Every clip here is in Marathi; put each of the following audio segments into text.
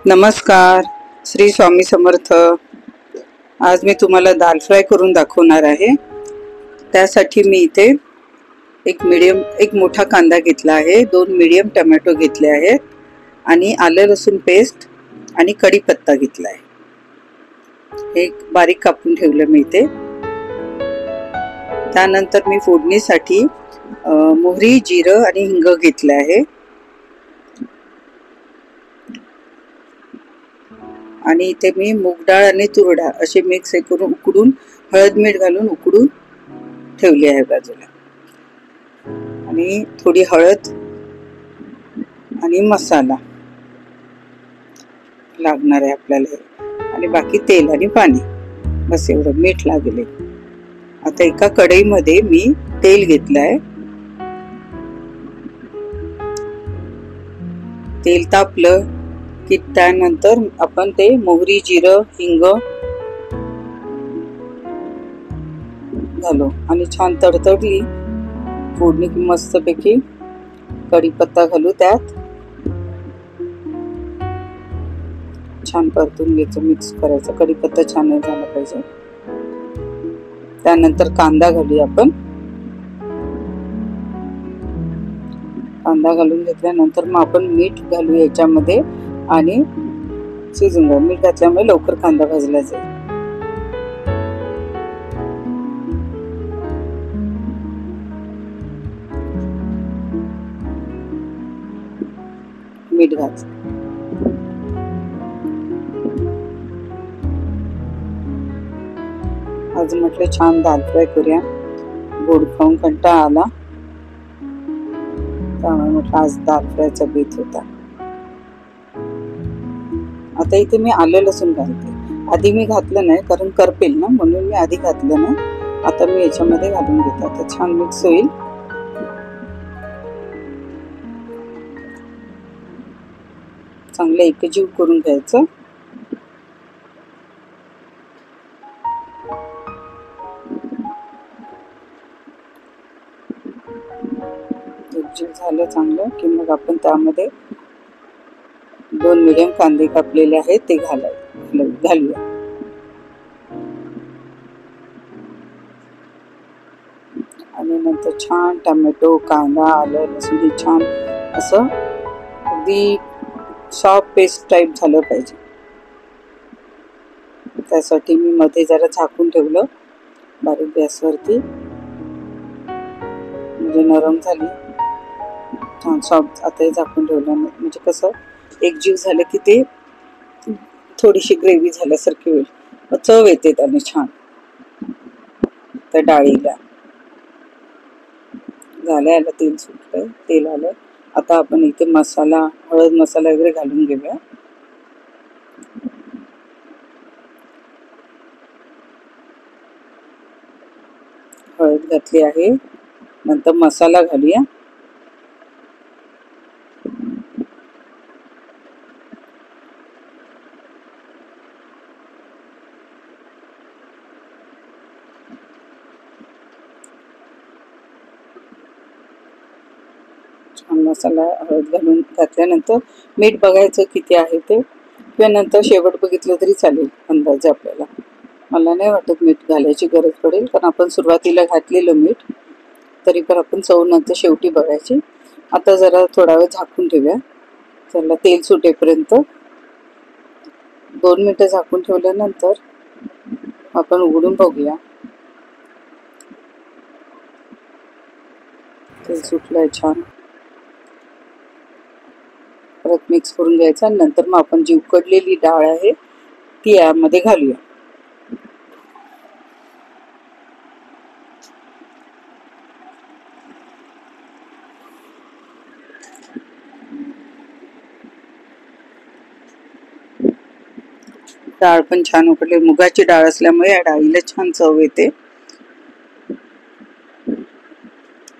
नमस्कार, श्री स्वामी समर्थ। आज मी तुम्हाला दाल फ्राय करून दाखवणार आहे। त्यासाठी मी इथे एक मोठा कांदा घेतला आहे, 2 मीडियम टोमॅटो घेतले आहेत आणि आलं लसूण पेस्ट आणि कढीपत्ता घेतला आहे। एक बारीक कापून ठेवलं मी इथे। त्यानंतर मी फोडणीसाठी मोहरी, जिरं आणि हिंग घेतले आहे आणि इथे मी मूग डाळ आणि तूर डाळ असे मिक्स करून उकडून हळद मीठ घालून उकडून ठेवली आहे बाजूला। आणि थोडी हळद आणि मसाला लागणार आहे आपल्याला आणि बाकी तेल आणि पाणी, बस एवढं मीठ लागेल। आता एका कढईमध्ये मी तेल घेतलं आहे। तेल तापलं की त्यानंतर आपण ते मोहरी, जिरं, हिंग घालू आणि छान तडतडली फोडणी की मस्तपैकी कढीपत्ता घालू, त्यात छान परतून घ्यायचं, मिक्स करायचं। कढीपत्ता छान झाला पाहिजे। त्यानंतर कांदा घालूया आपण। कांदा घालून घेतल्यानंतर मग आपण मीठ घालू याच्यामध्ये आणि शिजून घ्या। मीठ घातल्यामुळे लवकर कांदा भाजला जाईल। मीठ घाल। आज म्हटलं छान दाल फ्राय करूया, गोड खाऊन कंटाळा आला, त्यामुळे म्हटलं आज दाल फ्रायचा बेत होता। आता इथे मी आलं लसूण घालते। आधी मी घातलं नाही कारण करपेल ना, म्हणून मी आधी घातलं नाही। आता मी याच्यामध्ये घालून घेते। आता छान मिक्स होईल। चांगलं एकजीव करून घ्यायचं। एकजीव झालं चांगलं की मग आपण त्यामध्ये 2 मीडियम कांदे कापलेले आहेत ते घालूया। आणि नंतर छान टोमॅटो, कांदा, आलं लसूण हे छान असं अगदी सॉफ्ट पेस्ट टाइप झालं पाहिजे। त्यासाठी मी मध्ये जरा झाकून ठेवलं बारीक गॅसवरती, म्हणजे नरम झाली छान सॉफ्ट। आता हे झाकून ठेवलं म्हणजे कसं एकजीव झालं की ते थोडीशी ग्रेव्ही झाल्यासारखी होईल, चव येते त्याने छान त्या डाळीला। झालं तेल सुटलंय, तेल आलं। आता आपण इथे मसाला, हळद मसाला वगैरे घालून घेऊया। हळद घातली आहे, नंतर मसाला घालूया। छान मसाला हळद घालून घातल्यानंतर मीठ बघायचं किती आहे ते, किंवा नंतर शेवट बघितलं तरी चालेल अंदाजे आपल्याला। मला नाही वाटत मीठ घालायची गरज पडेल, कारण आपण सुरुवातीला घातलेलं मीठ, तरी पण आपण चव नंतर शेवटी बघायची। आता जरा थोडा वेळ झाकून ठेवूया, त्याला तेल सुटेपर्यंत। 2 मिनिटं झाकून ठेवल्यानंतर आपण उघडून बघूया। तेल सुटलंय छान। परत मिक्स करून घ्यायचा। नंतर मग आपण जी उकडलेली डाळ आहे ती यामध्ये घालूया। डाळ पण छान उकडली, मुगाची डाळ असल्यामुळे या डाळीला छान चव येते।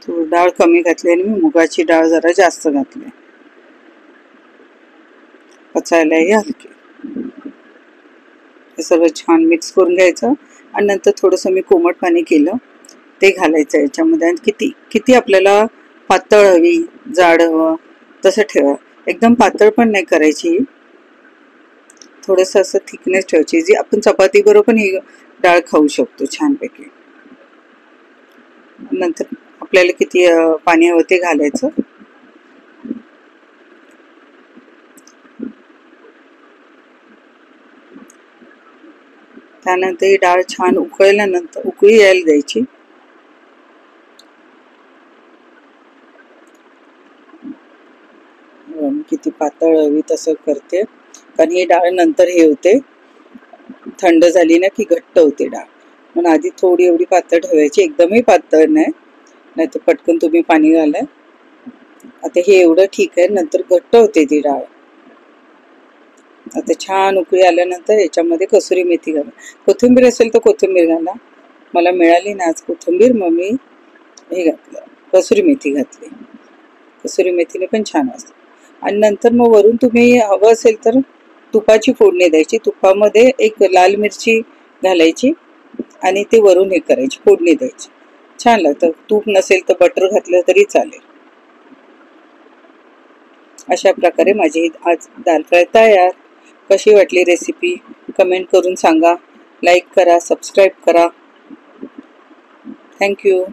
तूर डाळ कमी घातली आणि मी मुगाची डाळ जरा जास्त घातली, पचायलाही हलकी। हे सगळं छान मिक्स करून घ्यायचं आणि नंतर थोडंसं मी कोमट पाणी केलं ते घालायचं याच्यामध्ये। आणि किती आपल्याला पातळ हवी, जाड हवं तसं ठेवा। एकदम पातळ पण नाही करायची, थोडंसं असं थिकनेस ठेवायची, जी आपण चपाती बरोबर पण ही डाळ खाऊ शकतो छानपैकी. नंतर आपल्याला किती पाणी हवं ते घालायचं. त्यानंतर ही डाळ छान उकळल्यानंतर उकळी यायला द्यायची. किती पातळ हवी तसं करते, कारण ही डाळ नंतर हे होते, थंड झाली ना की घट्ट होते डाळ. म्हणून आधी थोडी एवढी पातळ ठेवायची, एकदमही पातळ नाही, नाहीतर पटकन तुम्ही पाणी घालाय. आता हे एवढं ठीक आहे, नंतर घट्ट होते ती डाळ. आता छान उकळी आल्यानंतर याच्यामध्ये कसुरी मेथी घाला. कोथिंबीर असेल तर कोथिंबीर घाला. मला मिळाली ना आज कोथिंबीर, मग मी हे घातलं, कसुरी मेथी घातली. कसुरी मेथीने पण छान असते. आणि नंतर मग वरून तुम्ही हवं असेल तर तुपाची फोडणी द्यायची. तुपामध्ये एक लाल मिरची घालायची आणि ते वरून हे करायची, फोडणी द्यायची. छान लागतं. तूप नसेल तर बटर घातलं तरी चालेल. अशा प्रकारे माझी आज दाल फ्राय तयार. कशी वाटली रेसिपी कमेंट करून सांगा. लाईक करा, सबस्क्राईब करा. थँक्यू.